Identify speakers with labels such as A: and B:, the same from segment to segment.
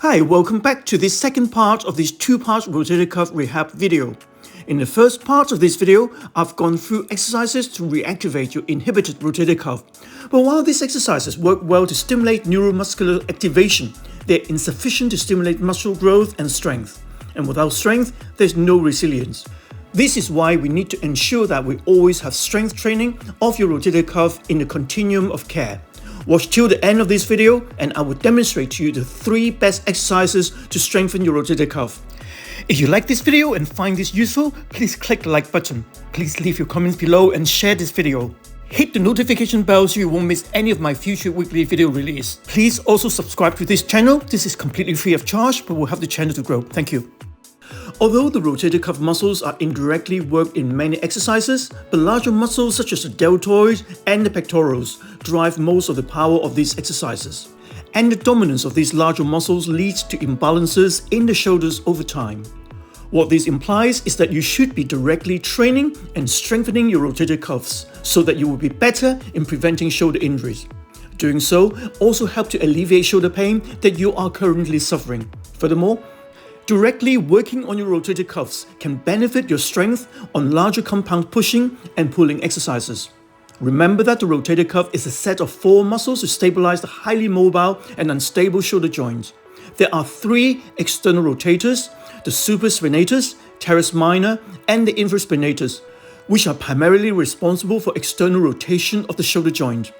A: Hi, welcome back to this second part of this two-part rotator cuff rehab video. In the first part of this video, I've gone through exercises to reactivate your inhibited rotator cuff. But while these exercises work well to stimulate neuromuscular activation, they're insufficient to stimulate muscle growth and strength. And without strength, there's no resilience. This is why we need to ensure that we always have strength training of your rotator cuff in the continuum of care. Watch till the end of this video and I will demonstrate to you the 3 best exercises to strengthen your rotator cuff. If you like this video and find this useful, please click the like button. Please leave your comments below and share this video. Hit the notification bell so you won't miss any of my future weekly video release. Please also subscribe to this channel. This is completely free of charge, but will help the channel to grow. Thank you. Although the rotator cuff muscles are indirectly worked in many exercises, the larger muscles such as the deltoid and the pectorals drive most of the power of these exercises. And the dominance of these larger muscles leads to imbalances in the shoulders over time. What this implies is that you should be directly training and strengthening your rotator cuffs so that you will be better in preventing shoulder injuries. Doing so also helps to alleviate shoulder pain that you are currently suffering. Furthermore, directly working on your rotator cuffs can benefit your strength on larger compound pushing and pulling exercises. Remember that the rotator cuff is a set of 4 muscles to stabilize the highly mobile and unstable shoulder joint. There are 3 external rotators, the Supraspinatus, Teres minor, and the Infraspinatus, which are primarily responsible for external rotation of the shoulder joint,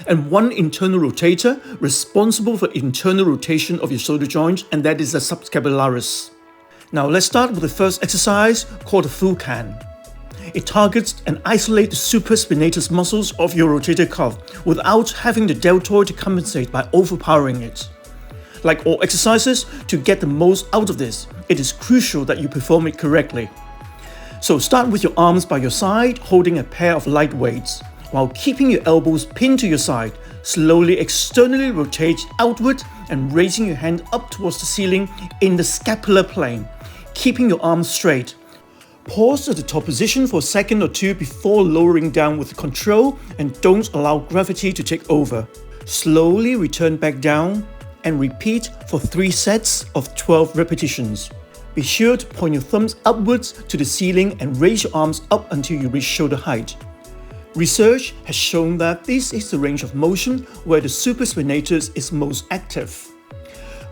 A: and 1 internal rotator responsible for internal rotation of your shoulder joint, and that is the subscapularis. Now let's start with the first exercise called the full can. It targets and isolates the supraspinatus muscles of your rotator cuff without having the deltoid to compensate by overpowering it. Like all exercises, to get the most out of this, it is crucial that you perform it correctly. So start with your arms by your side, holding a pair of light weights. While keeping your elbows pinned to your side, slowly externally rotate outward and raising your hand up towards the ceiling in the scapular plane, keeping your arms straight. Pause at the top position for a second or 2 before lowering down with control and don't allow gravity to take over. Slowly return back down and repeat for 3 sets of 12 repetitions. Be sure to point your thumbs upwards to the ceiling and raise your arms up until you reach shoulder height. Research has shown that this is the range of motion where the supraspinatus is most active.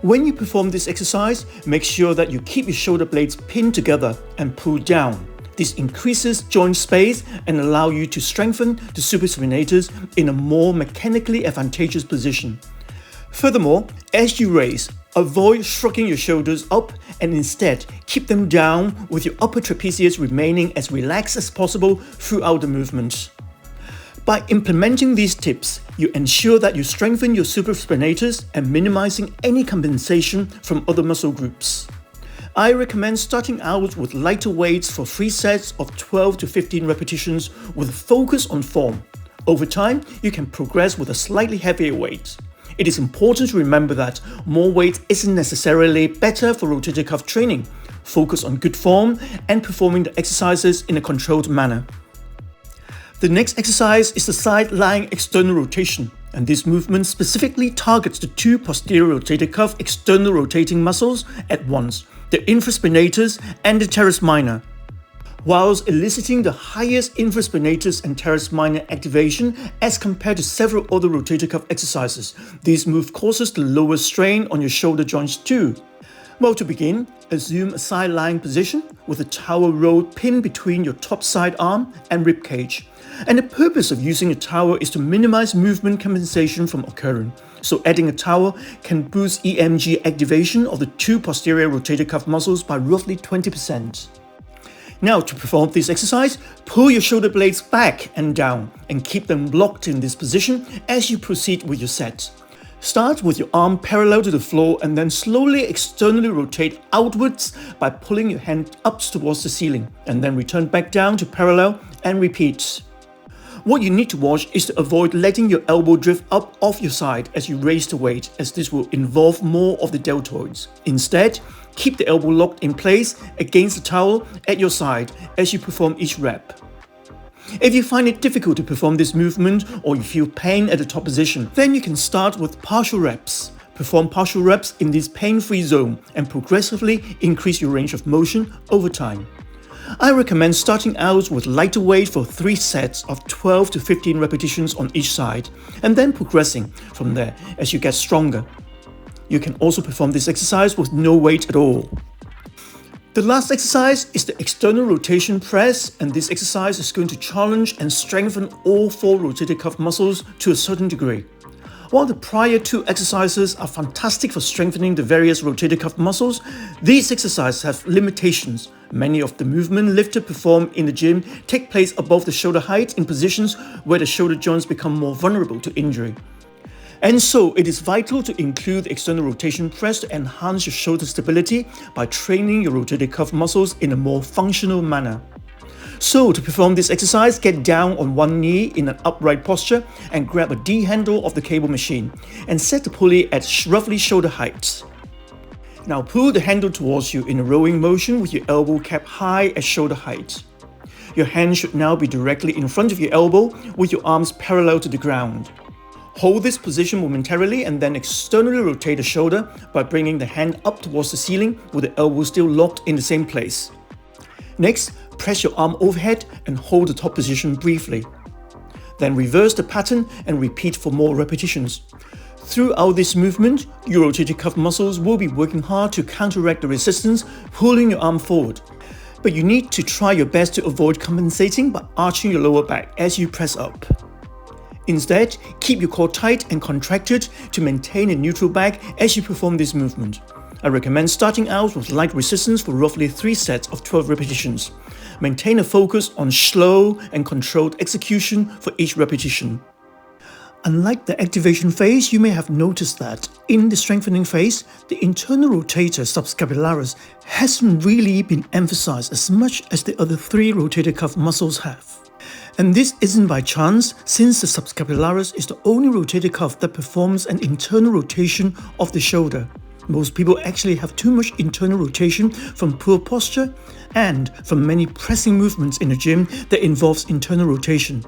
A: When you perform this exercise, make sure that you keep your shoulder blades pinned together and pull down. This increases joint space and allows you to strengthen the supraspinatus in a more mechanically advantageous position. Furthermore, as you raise, avoid shrugging your shoulders up and instead keep them down with your upper trapezius remaining as relaxed as possible throughout the movement. By implementing these tips, you ensure that you strengthen your supraspinatus and minimizing any compensation from other muscle groups. I recommend starting out with lighter weights for 3 sets of 12 to 15 repetitions with a focus on form. Over time, you can progress with a slightly heavier weight. It is important to remember that more weight isn't necessarily better for rotator cuff training. Focus on good form and performing the exercises in a controlled manner. The next exercise is the side-lying external rotation, and this movement specifically targets the 2 posterior rotator cuff external rotating muscles at once, the infraspinatus and the teres minor. Whilst eliciting the highest infraspinatus and teres minor activation as compared to several other rotator cuff exercises, this move causes the lowest strain on your shoulder joints too. Well, to begin, assume a side-lying position with a towel rolled pinned between your top side arm and rib cage. And the purpose of using a towel is to minimize movement compensation from occurring. So adding a towel can boost EMG activation of the 2 posterior rotator cuff muscles by roughly 20%. Now, to perform this exercise, pull your shoulder blades back and down and keep them locked in this position as you proceed with your set. Start with your arm parallel to the floor and then slowly externally rotate outwards by pulling your hand up towards the ceiling, and then return back down to parallel and repeat. What you need to watch is to avoid letting your elbow drift up off your side as you raise the weight, as this will involve more of the deltoids. Instead, keep the elbow locked in place against the towel at your side as you perform each rep. If you find it difficult to perform this movement or you feel pain at the top position, then you can start with partial reps. Perform partial reps in this pain-free zone and progressively increase your range of motion over time. I recommend starting out with lighter weight for 3 sets of 12 to 15 repetitions on each side, and then progressing from there as you get stronger. You can also perform this exercise with no weight at all. The last exercise is the external rotation press, and this exercise is going to challenge and strengthen all 4 rotator cuff muscles to a certain degree. While the prior 2 exercises are fantastic for strengthening the various rotator cuff muscles, these exercises have limitations. Many of the movements lifted performed in the gym take place above the shoulder height in positions where the shoulder joints become more vulnerable to injury. And so it is vital to include the external rotation press to enhance your shoulder stability by training your rotator cuff muscles in a more functional manner. So to perform this exercise, get down on one knee in an upright posture and grab a D handle of the cable machine and set the pulley at roughly shoulder height. Now pull the handle towards you in a rowing motion with your elbow kept high at shoulder height. Your hand should now be directly in front of your elbow with your arms parallel to the ground. Hold this position momentarily and then externally rotate the shoulder by bringing the hand up towards the ceiling with the elbow still locked in the same place. Next, press your arm overhead and hold the top position briefly. Then reverse the pattern and repeat for more repetitions. Throughout this movement, your rotator cuff muscles will be working hard to counteract the resistance, pulling your arm forward. But you need to try your best to avoid compensating by arching your lower back as you press up. Instead, keep your core tight and contracted to maintain a neutral back as you perform this movement. I recommend starting out with light resistance for roughly 3 sets of 12 repetitions. Maintain a focus on slow and controlled execution for each repetition. Unlike the activation phase, you may have noticed that in the strengthening phase, the internal rotator subscapularis hasn't really been emphasized as much as the other 3 rotator cuff muscles have. And this isn't by chance, since the subscapularis is the only rotator cuff that performs an internal rotation of the shoulder. Most people actually have too much internal rotation from poor posture and from many pressing movements in the gym that involves internal rotation.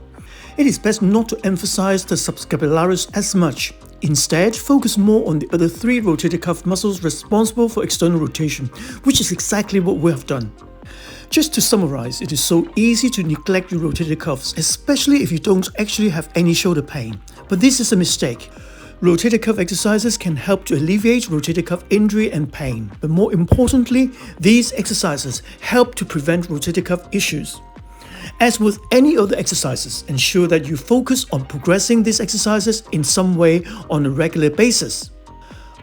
A: It is best not to emphasize the subscapularis as much. Instead, focus more on the other 3 rotator cuff muscles responsible for external rotation, which is exactly what we have done. Just to summarize, it is so easy to neglect your rotator cuffs, especially if you don't actually have any shoulder pain. But this is a mistake. Rotator cuff exercises can help to alleviate rotator cuff injury and pain. But more importantly, these exercises help to prevent rotator cuff issues. As with any other exercises, ensure that you focus on progressing these exercises in some way on a regular basis.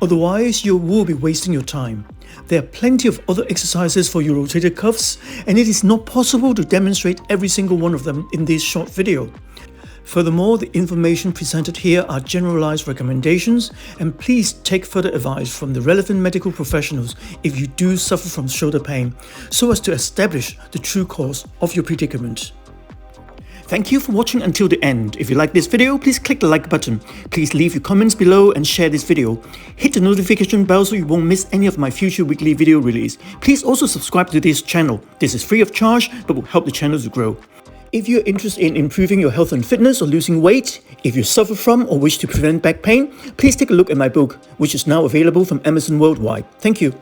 A: Otherwise, you will be wasting your time. There are plenty of other exercises for your rotator cuffs, and it is not possible to demonstrate every single one of them in this short video. Furthermore, the information presented here are generalized recommendations, and please take further advice from the relevant medical professionals if you do suffer from shoulder pain, so as to establish the true cause of your predicament. Thank you for watching until the end. If you like this video, please click the like button. Please leave your comments below and share this video. Hit the notification bell so you won't miss any of my future weekly video release. Please also subscribe to this channel. This is free of charge but will help the channel to grow. If you're interested in improving your health and fitness or losing weight, if you suffer from or wish to prevent back pain, please take a look at my book, which is now available from Amazon worldwide. Thank you.